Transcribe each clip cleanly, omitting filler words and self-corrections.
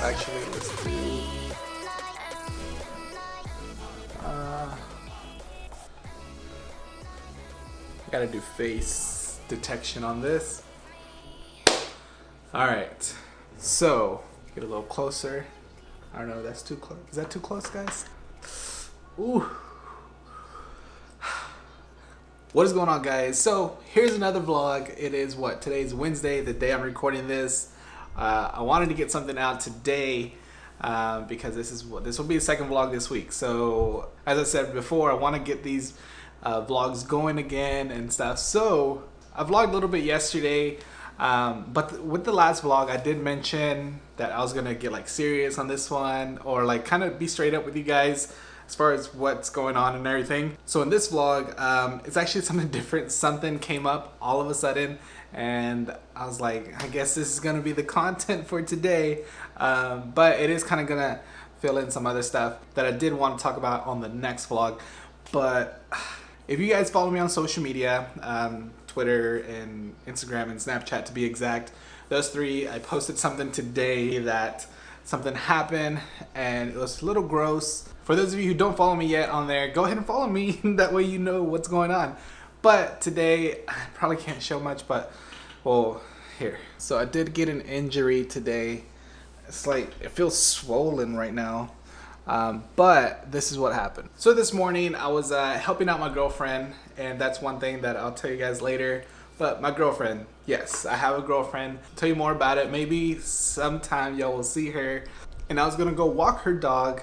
Actually, let's do. Gotta do face detection on this. All right, so get a little closer. I don't know, that's too close. Is that too close, guys? Ooh. What is going on, guys? So here's another vlog. It is what? Today's Wednesday, the day I'm recording this. I wanted to get something out today because this will be the second vlog this week. So as I said before, I want to get these vlogs going again and stuff. So I vlogged a little bit yesterday, but with the last vlog, I did mention that I was gonna get like serious on this one, or like kind of be straight up with you guys as far as what's going on and everything. So in this vlog, it's actually something different. Something came up all of a sudden, and I was like, I guess this is gonna be the content for today. But it is kind of gonna fill in some other stuff that I did want to talk about on the next vlog. But if you guys follow me on social media, Twitter and Instagram and Snapchat to be exact, those three, I posted something today that something happened and it was a little gross. For those of you who don't follow me yet on there, go ahead and follow me. That way you know what's going on. But today, I probably can't show much, but well, here. So I did get an injury today. It's like, it feels swollen right now. But this is what happened. So this morning I was helping out my girlfriend, and that's one thing that I'll tell you guys later. But my girlfriend, yes, I have a girlfriend. I'll tell you more about it. Maybe sometime y'all will see her. And I was gonna go walk her dog.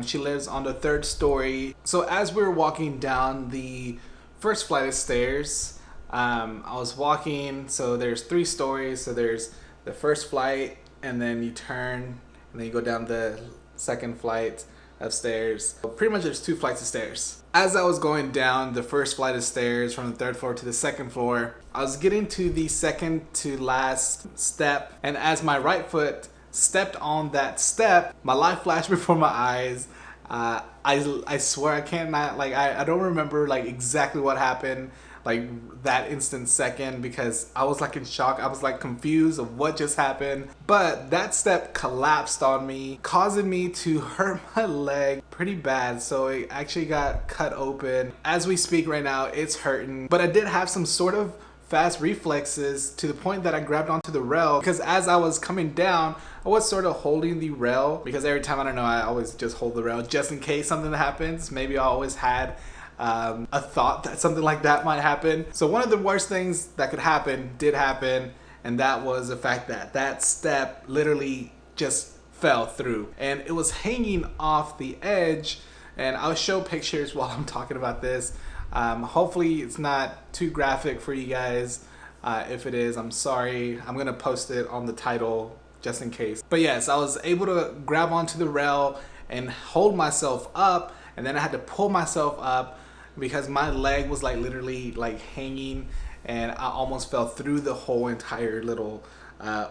She lives on the 3rd story. So as we were walking down the first flight of stairs, I was walking, so there's 3 stories. So there's the first flight, and then you turn, and then you go down the 2nd flight of stairs. So pretty much there's 2 flights of stairs. As I was going down the first flight of stairs from the 3rd floor to the 2nd floor, I was getting to the 2nd to last step, and as my right foot stepped on that step, my life flashed before my eyes. I swear I cannot, like, I don't remember like exactly what happened like that instant second, because I was like in shock. I was like confused of what just happened. But that step collapsed on me, causing me to hurt my leg pretty bad. So it actually got cut open. As we speak right now, it's hurting. But I did have some sort of fast reflexes to the point that I grabbed onto the rail, because as I was coming down, I was sort of holding the rail, because every time, I don't know, I always just hold the rail just in case something happens. Maybe I always had a thought that something like that might happen. So one of the worst things that could happen did happen, and that was the fact that that step literally just fell through, and it was hanging off the edge. And I'll show pictures while I'm talking about this. Hopefully it's not too graphic for you guys. If it is, I'm sorry. I'm gonna post it on the title just in case. But yes, I was able to grab onto the rail and hold myself up, and then I had to pull myself up because my leg was like literally like hanging, and I almost fell through the whole entire little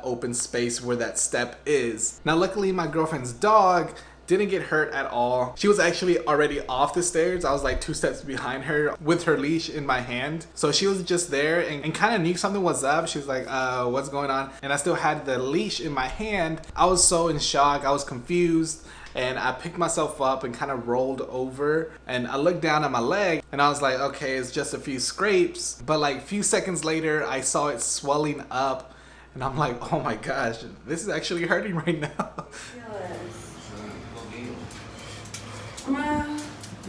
open space where that step is. Now luckily my girlfriend's dog didn't get hurt at all. She was actually already off the stairs. I was like 2 steps behind her with her leash in my hand. So she was just there and kind of knew something was up. She was like, what's going on? And I still had the leash in my hand. I was so in shock. I was confused. And I picked myself up and kind of rolled over, and I looked down at my leg and I was like, okay, it's just a few scrapes. But like a few seconds later, I saw it swelling up, and I'm like, oh my gosh, this is actually hurting right now.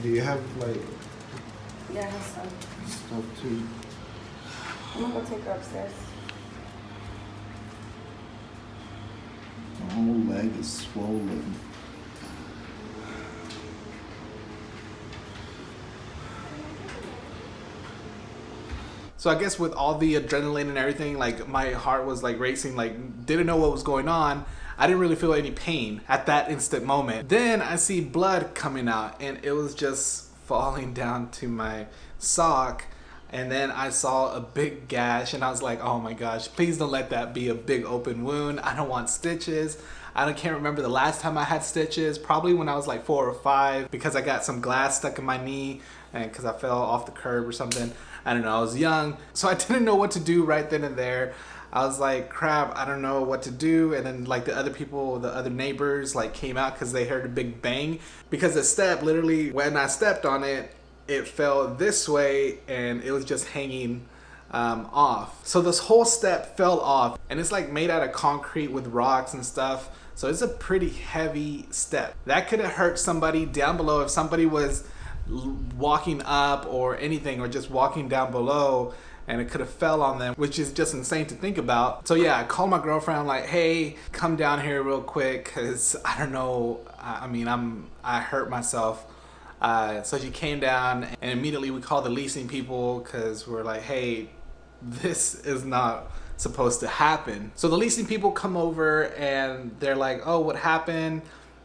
Do you have like Yeah, I have some stuff too? I'm gonna go take her upstairs. My whole leg is swollen. So I guess with all the adrenaline and everything, like my heart was like racing, like didn't know what was going on. I didn't really feel any pain at that instant moment. Then I see blood coming out, and it was just falling down to my sock. And then I saw a big gash, and I was like, oh my gosh, please don't let that be a big open wound. I don't want stitches. Can't remember the last time I had stitches, probably when I was like 4 or 5, because I got some glass stuck in my knee and because I fell off the curb or something. I don't know, I was young, so I didn't know what to do right then and there. I was like, crap, I don't know what to do. And then like the other people, the other neighbors like came out because they heard a big bang. Because the step, literally, when I stepped on it, it fell this way and it was just hanging off. So this whole step fell off, and it's like made out of concrete with rocks and stuff. So it's a pretty heavy step. That could have hurt somebody down below if somebody was walking up or anything, or just walking down below, and it could have fell on them, which is just insane to think about. So yeah, I called my girlfriend. I'm like, hey, come down here real quick, because I don't know, I hurt myself. So she came down, and immediately we called the leasing people, because we're like, hey, this is not supposed to happen. So the leasing people come over and they're like, oh, what happened?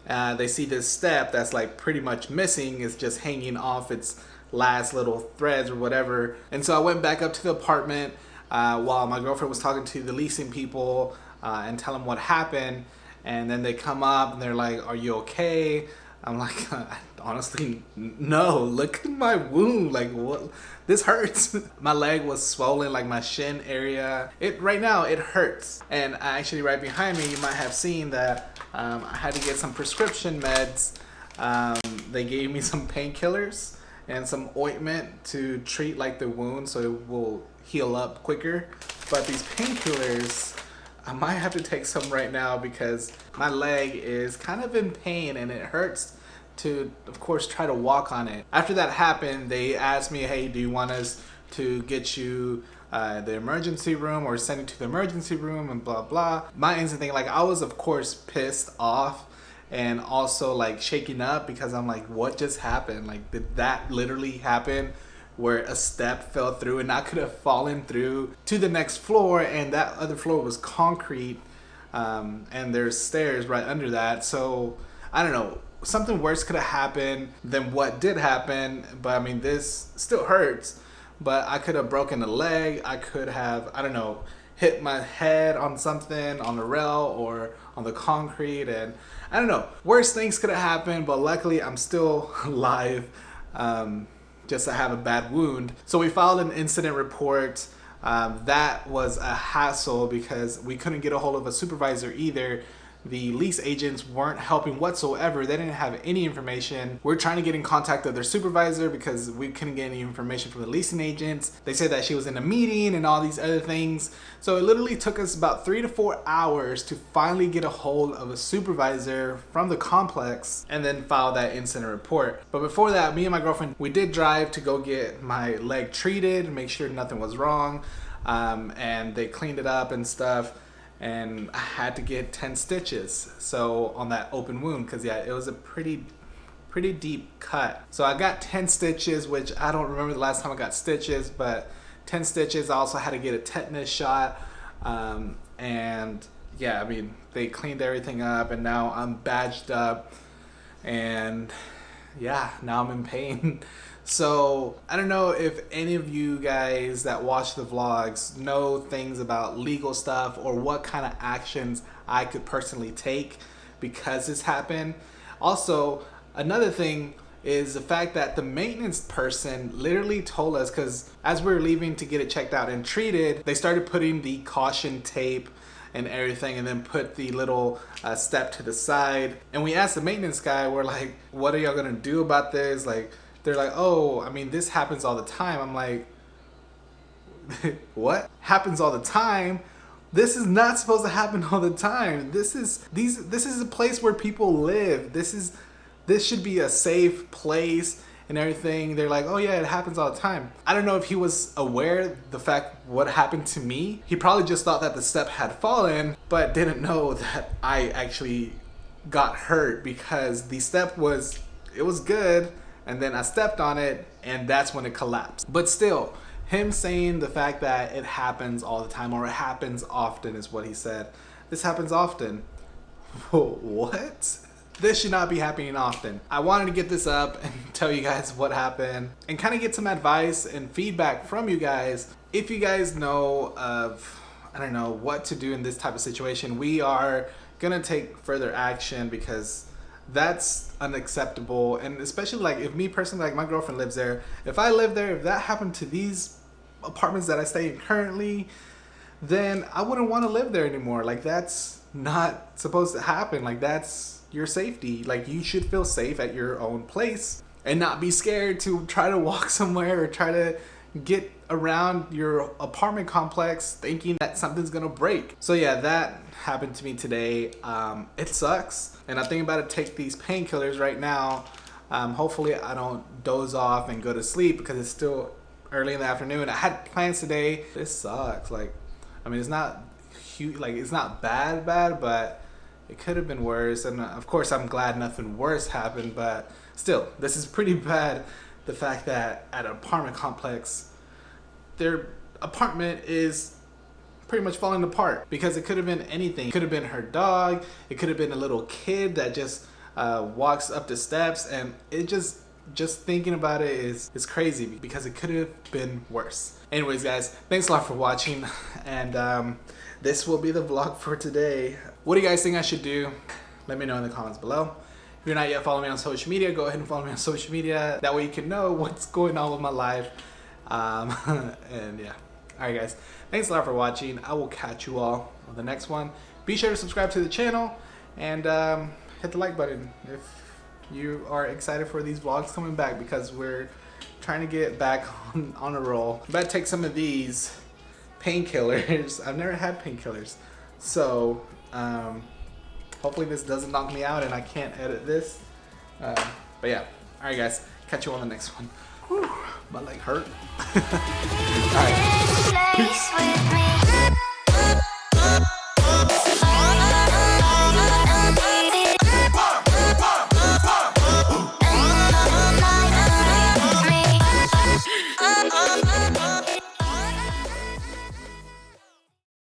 They see this step that's like pretty much missing. It's just hanging off its last little threads or whatever. And so I went back up to the apartment while my girlfriend was talking to the leasing people and tell them what happened. And then they come up and they're like, are you okay? I'm like, honestly, no. Look at my wound. Like, what? This hurts. My leg was swollen, like my shin area. Right now, it hurts. And actually, right behind me, you might have seen that I had to get some prescription meds. They gave me some painkillers and some ointment to treat like the wound so it will heal up quicker. But these painkillers, I might have to take some right now because my leg is kind of in pain and it hurts to, of course, try to walk on it. After that happened, they asked me, hey, do you want us to get you the emergency room or send you to the emergency room and blah, blah. My instant thing, like I was, of course, pissed off and also like shaking up because I'm like, what just happened? Like, did that literally happen? Where a step fell through and I could have fallen through to the next floor, and that other floor was concrete, and there's stairs right under that. So I don't know, something worse could have happened than what did happen. But I mean, this still hurts, but I could have broken a leg. I could have, I don't know, hit my head on something, on the rail or on the concrete, and I don't know, worse things could have happened, but luckily I'm still alive. Just to have a bad wound. So we filed an incident report. That was a hassle because we couldn't get a hold of a supervisor either. The lease agents weren't helping whatsoever. They didn't have any information. We're trying to get in contact with their supervisor because we couldn't get any information from the leasing agents. They said that she was in a meeting and all these other things. So it literally took us about 3 to 4 hours to finally get a hold of a supervisor from the complex and then file that incident report. But before that, me and my girlfriend, we did drive to go get my leg treated, make sure nothing was wrong. And they cleaned it up and stuff. And I had to get 10 stitches so on that open wound, because yeah, it was a pretty deep cut. So I got 10 stitches, which I don't remember the last time I got stitches, but 10 stitches. I also had to get a tetanus shot, and yeah, I mean, they cleaned everything up, and now I'm badged up, and yeah, now I'm in pain. So I don't know if any of you guys that watch the vlogs know things about legal stuff or what kind of actions I could personally take because this happened. Also, another thing is the fact that the maintenance person literally told us, because as we were leaving to get it checked out and treated, they started putting the caution tape and everything, and then put the little step to the side. And we asked the maintenance guy, we're like, what are y'all gonna do about this? Like, they're like, oh, I mean, this happens all the time. I'm like, what? Happens all the time? This is not supposed to happen all the time. This is a place where people live. This should be a safe place and everything. They're like, oh yeah, it happens all the time. I don't know if he was aware the fact what happened to me. He probably just thought that the step had fallen, but didn't know that I actually got hurt because the step was good. And then I stepped on it, and that's when it collapsed. But still, him saying the fact that it happens all the time, or it happens often, is what he said. This happens often. What? This should not be happening often. I wanted to get this up and tell you guys what happened, and kind of get some advice and feedback from you guys. If you guys know of, I don't know, what to do in this type of situation, we are gonna take further action because that's unacceptable. And especially like if me personally, like my girlfriend lives there, if I live there, if that happened to these apartments that I stay in currently, then I wouldn't want to live there anymore. Like, that's not supposed to happen. Like, that's your safety. Like, you should feel safe at your own place and not be scared to try to walk somewhere or try to get around your apartment complex thinking that something's gonna break. So yeah, that happened to me today. It sucks, and I'm thinking about to take these painkillers right now. Hopefully I don't doze off and go to sleep because it's still early in the afternoon. I had plans today. This sucks. Like, I mean, it's not huge, like it's not bad, but it could have been worse. And of course I'm glad nothing worse happened, but still, this is pretty bad. The fact that at an apartment complex, their apartment is pretty much falling apart because it could have been anything. It could have been her dog. It could have been a little kid that just walks up the steps, and it just thinking about it is crazy because it could have been worse. Anyways, guys, thanks a lot for watching, and this will be the vlog for today. What do you guys think I should do? Let me know in the comments below. If you're not yet following me on social media, go ahead and follow me on social media. That way you can know what's going on with my life. And yeah. Alright guys, thanks a lot for watching. I will catch you all on the next one. Be sure to subscribe to the channel and hit the like button if you are excited for these vlogs coming back, because we're trying to get back on a roll. I'm about to take some of these painkillers. I've never had painkillers. So hopefully this doesn't knock me out and I can't edit this. But yeah, alright guys, catch you on the next one. Whew, my leg hurt. Alright, peace.